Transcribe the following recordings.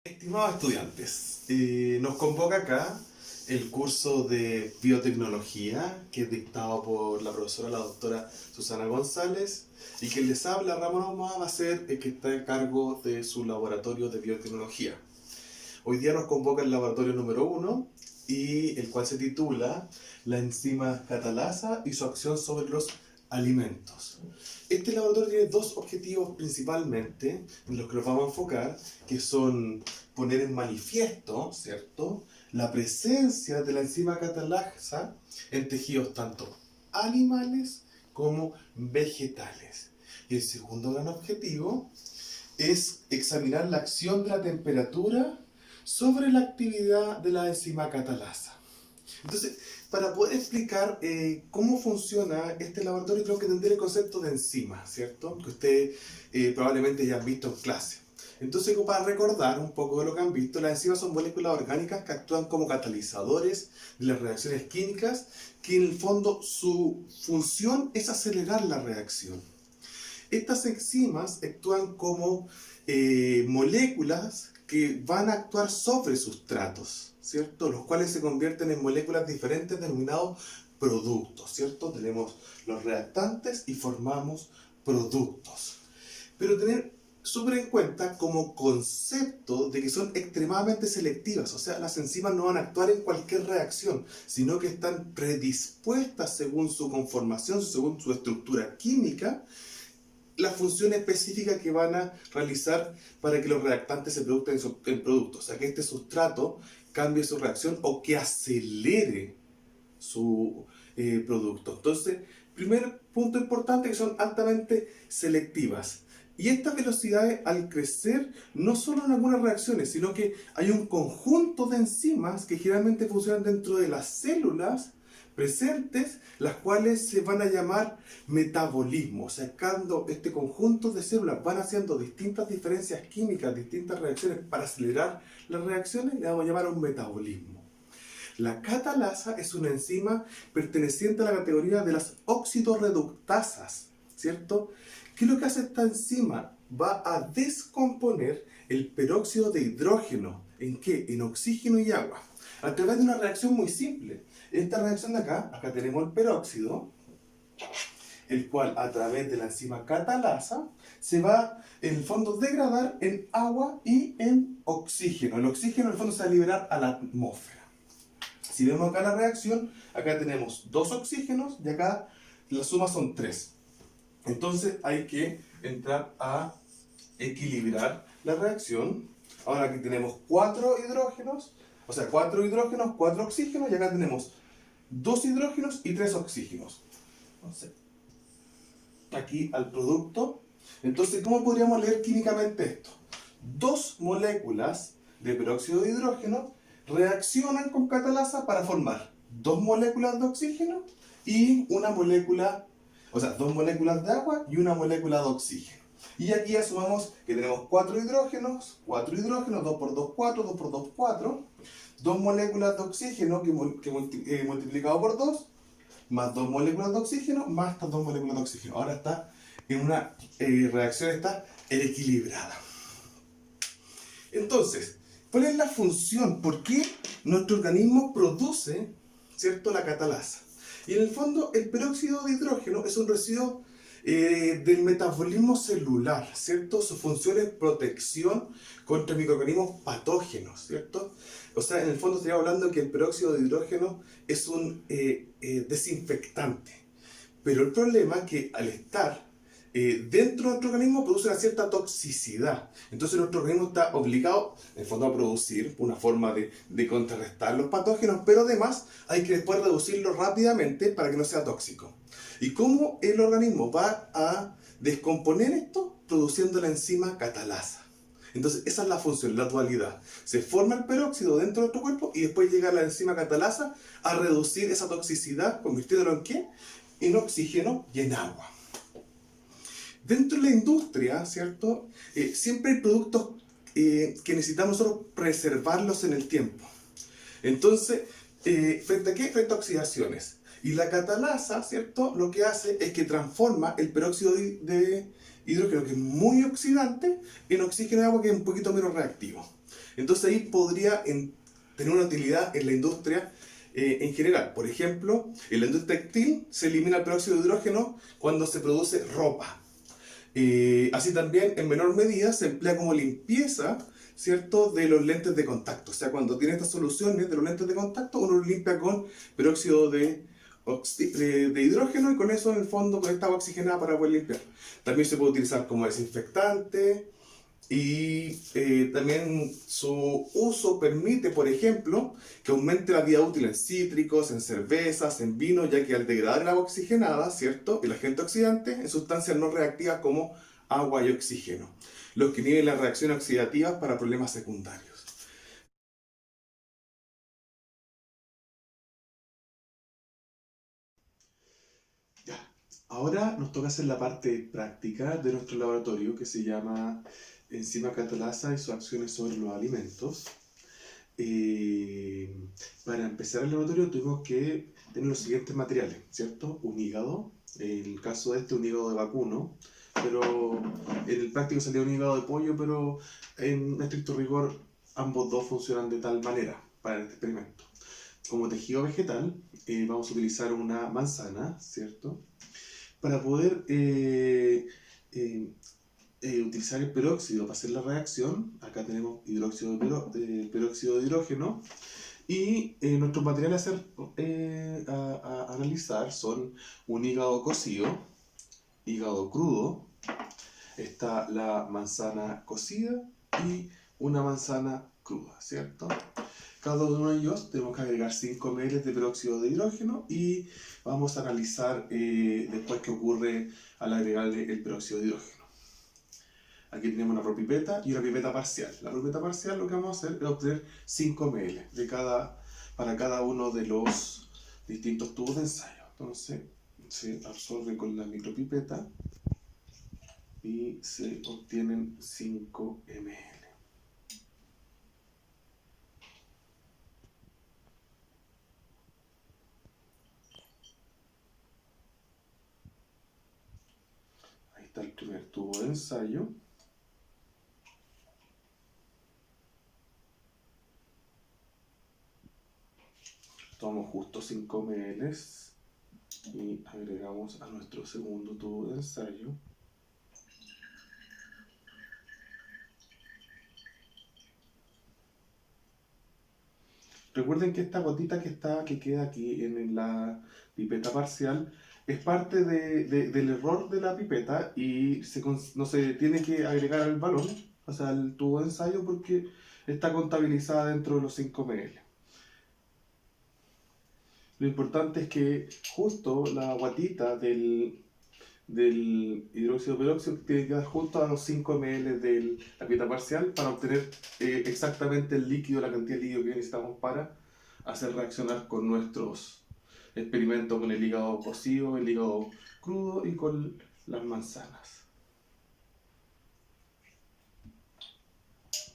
Estimados estudiantes, nos convoca acá el curso de biotecnología que es dictado por la profesora, la doctora Susana González, y quien les habla, Ramón Ahumada, va a ser el que está a cargo de su laboratorio de biotecnología. Hoy día nos convoca el laboratorio número 1, y el cual se titula La enzima catalasa y su acción sobre los alimentos. Este laboratorio tiene dos objetivos principalmente en los que nos vamos a enfocar, que son poner en manifiesto, ¿cierto?, la presencia de la enzima catalasa en tejidos tanto animales como vegetales. Y el segundo gran objetivo es examinar la acción de la temperatura sobre la actividad de la enzima catalasa. Entonces, para poder explicar cómo funciona este laboratorio, creo que tendré el concepto de enzima, ¿cierto? Que ustedes probablemente ya han visto en clase. Entonces, para recordar un poco de lo que han visto, las enzimas son moléculas orgánicas que actúan como catalizadores de las reacciones químicas, que en el fondo su función es acelerar la reacción. Estas enzimas actúan como moléculas que van a actuar sobre sustratos, ¿cierto? Los cuales se convierten en moléculas diferentes denominados productos, ¿cierto? Tenemos los reactantes y formamos productos. Pero tener súper en cuenta como concepto de que son extremadamente selectivas, o sea, las enzimas no van a actuar en cualquier reacción, sino que están predispuestas según su conformación, según su estructura química, la función específica que van a realizar para que los reactantes se produzcan en productos. O sea, que este sustrato cambie su reacción o que acelere su producto. Entonces, primer punto importante, que son altamente selectivas. Y estas velocidades, al crecer, no solo en algunas reacciones, sino que hay un conjunto de enzimas que generalmente funcionan dentro de las células presentes, las cuales se van a llamar metabolismo. O sea, cuando este conjunto de células van haciendo distintas diferencias químicas, distintas reacciones para acelerar las reacciones, le vamos a llamar un metabolismo. La catalasa es una enzima perteneciente a la categoría de las oxidorreductasas, ¿cierto? ¿Qué es lo que hace esta enzima? Va a descomponer el peróxido de hidrógeno. ¿En qué? En oxígeno y agua. A través de una reacción muy simple. Esta reacción de acá tenemos el peróxido, el cual a través de la enzima catalasa se va en el fondo degradar en agua y en oxígeno. El oxígeno en el fondo se va a liberar a la atmósfera. Si vemos acá la reacción, acá tenemos 2 oxígenos y acá la suma son 3. Entonces hay que entrar a equilibrar la reacción. Ahora aquí tenemos 4 hidrógenos, o sea, 4 hidrógenos, 4 oxígenos, y acá tenemos 2 hidrógenos y 3 oxígenos. Entonces, aquí al producto. Entonces, ¿cómo podríamos leer químicamente esto? 2 moléculas de peróxido de hidrógeno reaccionan con catalasa para formar 2 moléculas de oxígeno y una molécula, o sea, 2 moléculas de agua y una molécula de oxígeno. Y aquí ya sumamos que tenemos 4 hidrógenos, 2 por 2, 4, 2 por 2, 4, 2 moléculas de oxígeno que multiplicado por 2, más 2 moléculas de oxígeno, más estas 2 moléculas de oxígeno. Ahora está en una reacción está equilibrada. Entonces, ¿cuál es la función? ¿Por qué nuestro organismo produce, ¿cierto?, la catalasa? Y en el fondo, el peróxido de hidrógeno es un residuo del metabolismo celular, ¿cierto? Su función es protección contra microorganismos patógenos, ¿cierto? O sea, en el fondo estaríamos hablando que el peróxido de hidrógeno es un desinfectante. Pero el problema es que al estar dentro de nuestro organismo produce una cierta toxicidad. Entonces nuestro organismo está obligado, en el fondo, a producir una forma de contrarrestar los patógenos, pero además hay que después reducirlo rápidamente para que no sea tóxico. ¿Y cómo el organismo va a descomponer esto? Produciendo la enzima catalasa. Entonces esa es la función, la dualidad. Se forma el peróxido dentro de nuestro cuerpo y después llega la enzima catalasa a reducir esa toxicidad, convirtiéndolo en ¿qué? En oxígeno y en agua. Dentro de la industria, ¿cierto? Siempre hay productos que necesitamos nosotros preservarlos en el tiempo. Entonces, ¿frente a qué? Frente a oxidaciones. Y la catalasa, ¿cierto? Lo que hace es que transforma el peróxido de hidrógeno, que es muy oxidante, en oxígeno de agua, que es un poquito menos reactivo. Entonces ahí podría tener una utilidad en la industria en general. Por ejemplo, en la industria textil se elimina el peróxido de hidrógeno cuando se produce ropa. Así también, en menor medida, se emplea como limpieza, ¿cierto?, de los lentes de contacto. O sea, cuando tiene estas soluciones de los lentes de contacto, uno los limpia con peróxido de hidrógeno, y con eso, en el fondo, con esta agua oxigenada para poder limpiar. También se puede utilizar como desinfectante, y también su uso permite, por ejemplo, que aumente la vida útil en cítricos, en cervezas, en vino, ya que al degradar el agua oxigenada, ¿cierto?, el agente oxidante, en sustancias no reactivas como agua y oxígeno, los que inhiben las reacciones oxidativas para problemas secundarios. Ya. Ahora nos toca hacer la parte práctica de nuestro laboratorio, que se llama enzima catalasa y sus acciones sobre los alimentos. Para empezar el laboratorio tuvimos que tener los siguientes materiales, ¿cierto? Un hígado, en el caso de un hígado de vacuno, pero en el práctico salía un hígado de pollo, pero en estricto rigor ambos dos funcionan de tal manera para este experimento. Como tejido vegetal vamos a utilizar una manzana, ¿cierto? Para poder utilizar el peróxido para hacer la reacción. Acá tenemos peróxido de hidrógeno, y nuestros materiales a analizar son un hígado cocido, hígado crudo, está la manzana cocida y una manzana cruda, ¿cierto? Cada uno de ellos tenemos que agregar 5 ml de peróxido de hidrógeno, y vamos a analizar después qué ocurre al agregarle el peróxido de hidrógeno. Aquí tenemos una propipeta y una pipeta parcial. La propipeta parcial, lo que vamos a hacer es obtener 5 ml para cada uno de los distintos tubos de ensayo. Entonces se absorbe con la micropipeta y se obtienen 5 ml. Ahí está el primer tubo de ensayo. Tomamos justo 5 ml y agregamos a nuestro segundo tubo de ensayo. Recuerden que esta gotita que queda aquí en la pipeta parcial es parte del error de la pipeta, y no se tiene que agregar al balón, o sea, al tubo de ensayo, porque está contabilizada dentro de los 5 ml. Lo importante es que justo la guatita del hidróxido peróxido tiene que quedar justo a los 5 ml de la pipeta parcial para obtener exactamente el líquido, la cantidad de líquido que necesitamos para hacer reaccionar con nuestros experimentos, con el hígado cocido, el hígado crudo y con las manzanas.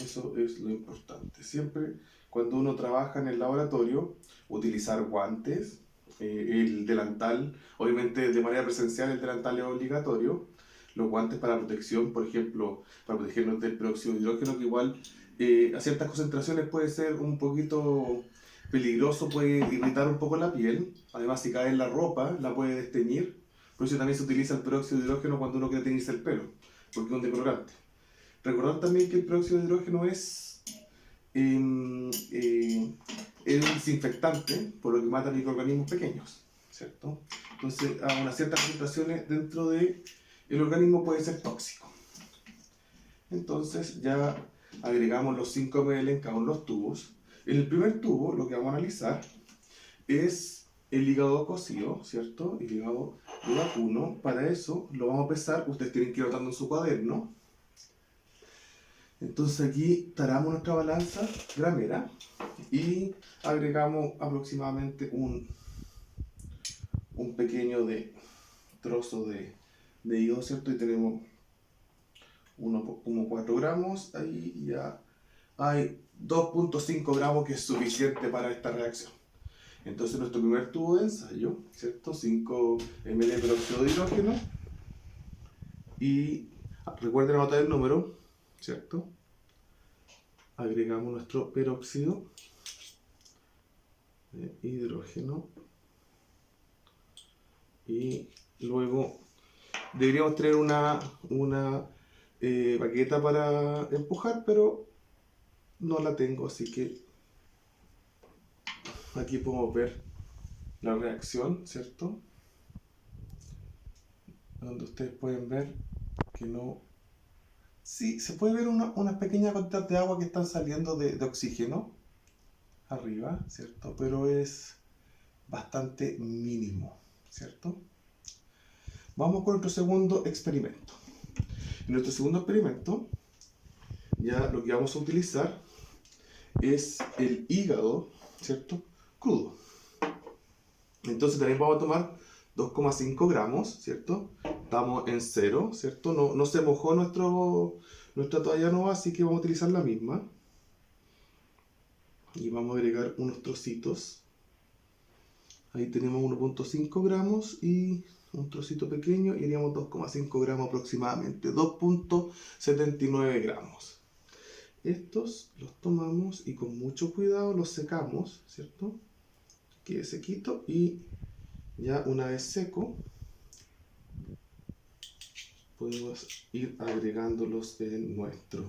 Eso es lo importante. Siempre cuando uno trabaja en el laboratorio, utilizar guantes, el delantal, obviamente de manera presencial el delantal es obligatorio, los guantes para protección, por ejemplo, para protegernos del peróxido de hidrógeno, que igual a ciertas concentraciones puede ser un poquito peligroso, puede irritar un poco la piel, además si cae en la ropa la puede desteñir, por eso también se utiliza el peróxido de hidrógeno cuando uno quiere teñirse el pelo, porque es un decolorante. Recordar también que el peróxido de hidrógeno es un desinfectante, por lo que mata microorganismos pequeños, ¿cierto? Entonces, a unas ciertas concentraciones dentro del organismo puede ser tóxico. Entonces, ya agregamos los 5 ml en cada uno de los tubos. En el primer tubo, lo que vamos a analizar es el hígado cocido, ¿cierto? El hígado de vacuno. Para eso lo vamos a pesar. Ustedes tienen que ir anotando en su cuaderno. Entonces aquí taramos nuestra balanza gramera y agregamos aproximadamente un pequeño trozo de hígado, ¿cierto? Y tenemos como 4 gramos, ahí ya hay 2.5 gramos, que es suficiente para esta reacción. Entonces nuestro primer tubo de ensayo, ¿cierto? 5 ml de peróxido de hidrógeno. Y recuerden anotar el número, ¿cierto? Agregamos nuestro peróxido de hidrógeno. Y luego deberíamos tener una baqueta para empujar, pero no la tengo, así que aquí podemos ver la reacción, ¿cierto? Donde ustedes pueden ver que no... Sí, se puede ver una pequeña cantidad de agua que están saliendo de oxígeno arriba, ¿cierto? Pero es bastante mínimo, ¿cierto? Vamos con nuestro segundo experimento. En nuestro segundo experimento, ya lo que vamos a utilizar es el hígado, ¿cierto? Crudo. Entonces también vamos a tomar 2,5 gramos, ¿cierto? Estamos en 0, ¿cierto? No se mojó nuestra toalla nueva, así que vamos a utilizar la misma. Y vamos a agregar unos trocitos. Ahí tenemos 1,5 gramos y un trocito pequeño y haríamos 2,5 gramos aproximadamente, 2,79 gramos. Estos los tomamos y con mucho cuidado los secamos, ¿cierto? Quede sequito y ya una vez seco podemos ir agregándolos en nuestro.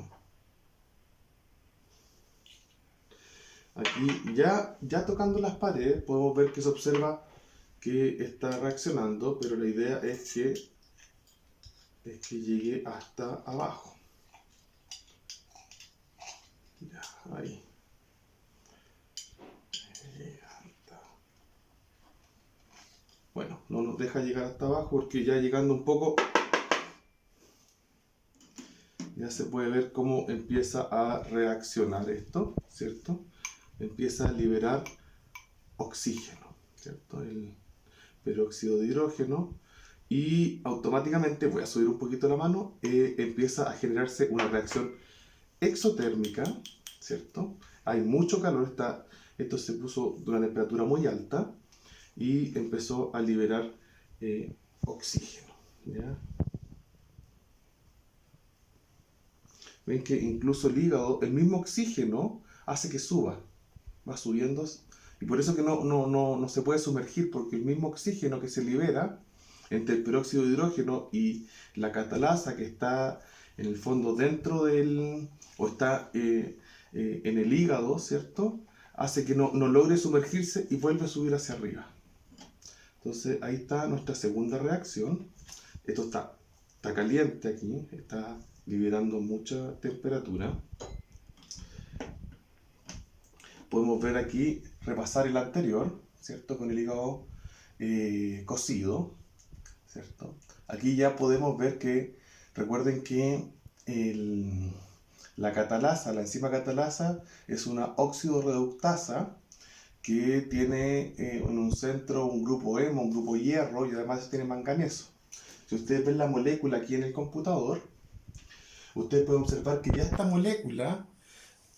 Aquí ya tocando las paredes podemos ver que se observa que está reaccionando, pero la idea es que llegue hasta abajo. Ya, ahí. Bueno, no nos deja llegar hasta abajo porque ya llegando un poco ya se puede ver cómo empieza a reaccionar esto, ¿cierto? Empieza a liberar oxígeno, ¿cierto? El peróxido de hidrógeno y automáticamente, voy a subir un poquito la mano, empieza a generarse una reacción exotérmica, ¿cierto? Hay mucho calor, esto se puso de una temperatura muy alta y empezó a liberar oxígeno, ¿ya? Ven que incluso el hígado, el mismo oxígeno hace que suba, va subiendo, y por eso que no se puede sumergir, porque el mismo oxígeno que se libera entre el peróxido de hidrógeno y la catalasa que está en el fondo dentro o está en el hígado, ¿cierto? Hace que no logre sumergirse y vuelve a subir hacia arriba. Entonces ahí está nuestra segunda reacción. Esto está caliente aquí, está liberando mucha temperatura. Podemos ver aquí, repasar el anterior, ¿cierto? Con el hígado cocido, ¿cierto? Aquí ya podemos ver que, recuerden que la catalasa, la enzima catalasa, es una oxidorreductasa que tiene en un centro un grupo hemo, un grupo hierro y además tiene manganeso. Si ustedes ven la molécula aquí en el computador, ustedes pueden observar que ya esta molécula,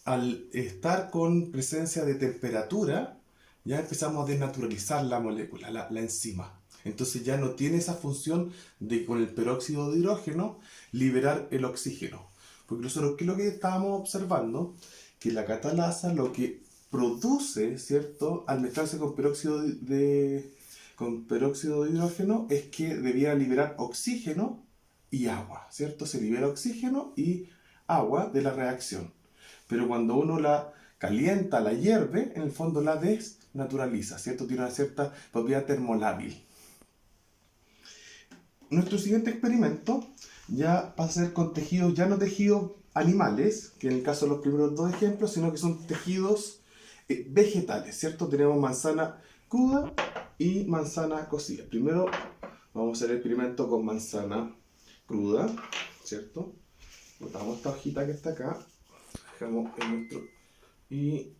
al estar con presencia de temperatura, ya empezamos a desnaturalizar la molécula, la enzima. Entonces ya no tiene esa función de con el peróxido de hidrógeno liberar el oxígeno. Porque nosotros, ¿qué es lo que estábamos observando? Que la catalasa lo que produce, ¿cierto? Al mezclarse con peróxido de hidrógeno es que debía liberar oxígeno y agua, ¿cierto? Se libera oxígeno y agua de la reacción. Pero cuando uno la calienta, la hierve, en el fondo la desnaturaliza, ¿cierto? Tiene una cierta propiedad termolábil. Nuestro siguiente experimento ya va a ser con tejidos, ya no tejidos animales, que en el caso de los primeros dos ejemplos, sino que son tejidos vegetales, ¿cierto? Tenemos manzana cruda y manzana cocida. Primero vamos a hacer el experimento con manzana cruda, ¿cierto? Botamos esta hojita que está acá, dejamos en nuestro y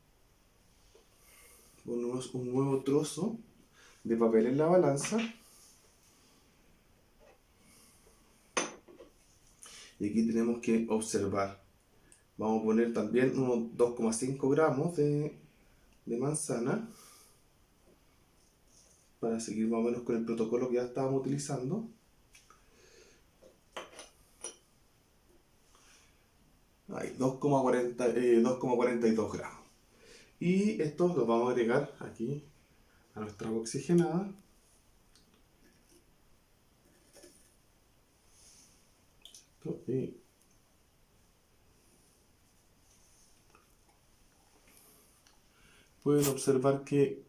ponemos un nuevo trozo de papel en la balanza. Y aquí tenemos que observar. Vamos a poner también unos 2,5 gramos de manzana. para seguir más o menos con el protocolo que ya estábamos utilizando. Ahí, 2,42 gramos. Y estos los vamos a agregar aquí a nuestra agua oxigenada. Y pueden observar que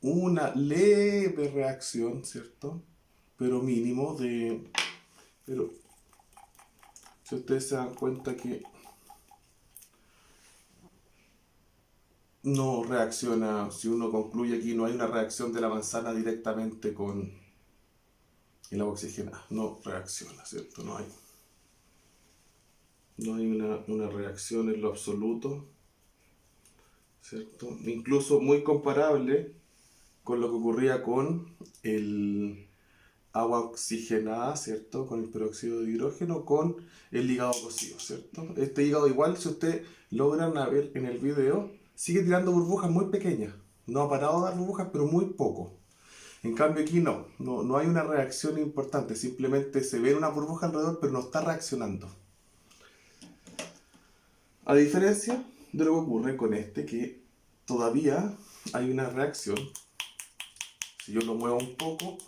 una leve reacción, ¿cierto? Pero mínimo pero si ustedes se dan cuenta que no reacciona, si uno concluye aquí, no hay una reacción de la manzana directamente con el agua oxigenada. No reacciona, ¿cierto? No hay una reacción en lo absoluto, ¿cierto? Incluso muy comparable con lo que ocurría con el agua oxigenada, ¿cierto? Con el peróxido de hidrógeno, con el hígado cocido, ¿cierto? Este hígado igual, si ustedes logran ver en el video, sigue tirando burbujas muy pequeñas. No ha parado de dar burbujas, pero muy poco. En cambio aquí no hay una reacción importante, simplemente se ve una burbuja alrededor, pero no está reaccionando. A diferencia de lo que ocurre con este, que todavía hay una reacción. Si yo lo muevo un poco,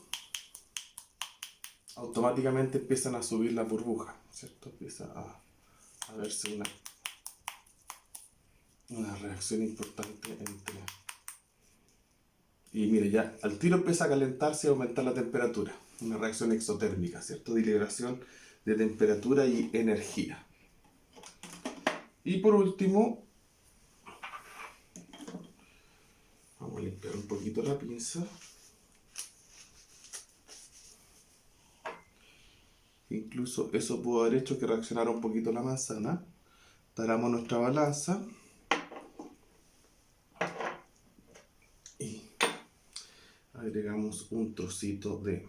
automáticamente empiezan a subir las burbujas, ¿cierto? Empieza a verse una reacción importante entre... Y mire, ya al tiro empieza a calentarse y a aumentar la temperatura. Una reacción exotérmica, ¿cierto? De liberación de temperatura y energía. Y por último, vamos a limpiar un poquito la pinza. Incluso eso pudo haber hecho que reaccionara un poquito la manzana. Taramos nuestra balanza. Y agregamos un trocito de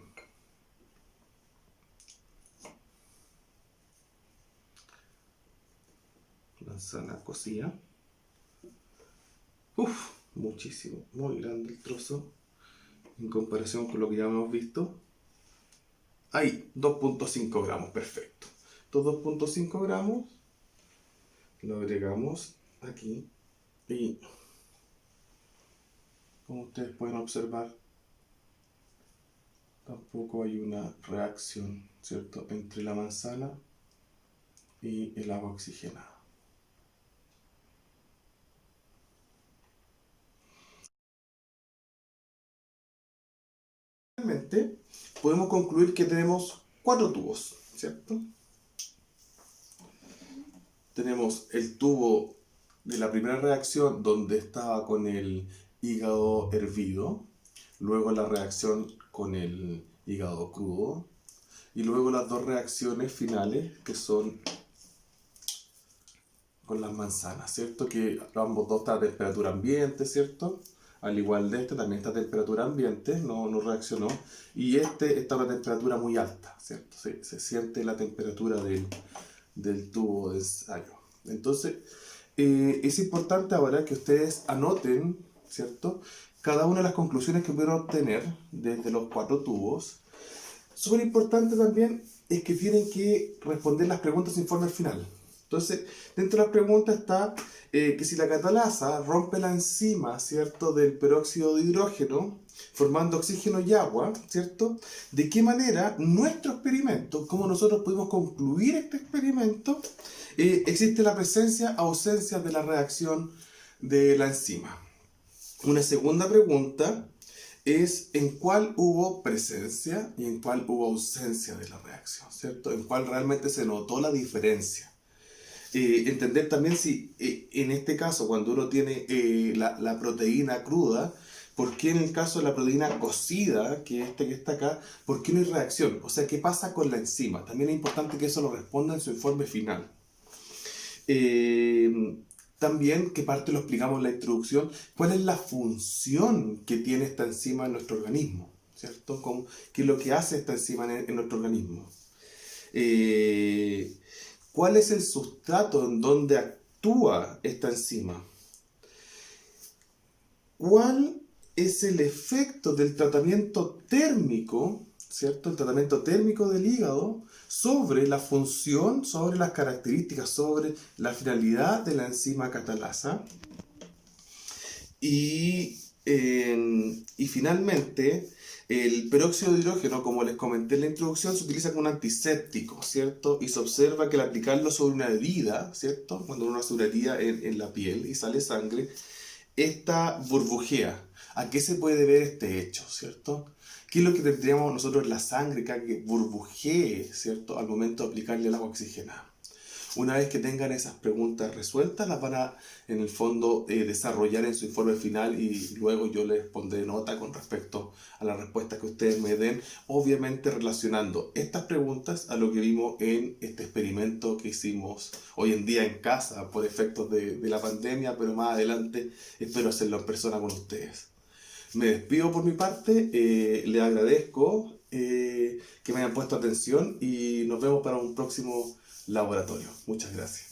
manzana cocida. Muchísimo, muy grande el trozo en comparación con lo que ya hemos visto. Ahí, 2,5 gramos, perfecto. Estos 2,5 gramos lo agregamos aquí y como ustedes pueden observar, tampoco hay una reacción, ¿cierto?, entre la manzana y el agua oxigenada. Realmente podemos concluir que tenemos 4 tubos, ¿cierto? Tenemos el tubo de la primera reacción donde estaba con el hígado hervido, luego la reacción con el hígado crudo y luego las dos reacciones finales que son con las manzanas, ¿cierto? Que ambos dos están a temperatura ambiente, ¿cierto? Al igual de este también está a temperatura ambiente, no reaccionó. Y este está a una temperatura muy alta, ¿cierto? Se siente la temperatura del tubo de ensayo. Entonces, es importante ahora que ustedes anoten, ¿cierto?, cada una de las conclusiones que pudieron obtener desde los 4 tubos. Súper importante también es que tienen que responder las preguntas informe al final. Entonces, dentro de las preguntas está que si la catalasa rompe la enzima, ¿cierto?, del peróxido de hidrógeno, formando oxígeno y agua, ¿cierto? ¿De qué manera nuestro experimento, cómo nosotros pudimos concluir este experimento, existe la presencia, ausencia de la reacción de la enzima? Una segunda pregunta es en cuál hubo presencia y en cuál hubo ausencia de la reacción, ¿cierto? En cuál realmente se notó la diferencia. Entender también si en este caso, cuando uno tiene la proteína cruda, ¿por qué en el caso de la proteína cocida, que que está acá, por qué no hay reacción? O sea, ¿qué pasa con la enzima? También es importante que eso lo responda en su informe final. También, que parte lo explicamos en la introducción, cuál es la función que tiene esta enzima en nuestro organismo, ¿cierto? ¿Qué es lo que hace esta enzima en nuestro organismo? ¿Cuál es el sustrato en donde actúa esta enzima? ¿Cuál es el efecto del tratamiento térmico, ¿cierto? El tratamiento térmico del hígado sobre la función, sobre las características, sobre la finalidad de la enzima catalasa. Y finalmente, el peróxido de hidrógeno, como les comenté en la introducción, se utiliza como un antiséptico, ¿cierto? Y se observa que al aplicarlo sobre una herida, ¿cierto? Cuando uno hace una herida en la piel y sale sangre, esta burbujea. ¿A qué se puede ver este hecho, cierto? ¿Qué es lo que tendríamos nosotros en la sangre que burbujee, ¿cierto? Al momento de aplicarle el agua oxigenada. Una vez que tengan esas preguntas resueltas, las van a, en el fondo, desarrollar en su informe final y luego yo les pondré nota con respecto a las respuestas que ustedes me den, obviamente relacionando estas preguntas a lo que vimos en este experimento que hicimos hoy en día en casa por efectos de la pandemia, pero más adelante espero hacerlo en persona con ustedes. Me despido por mi parte, les agradezco que me hayan puesto atención y nos vemos para un próximo laboratorio. Muchas gracias.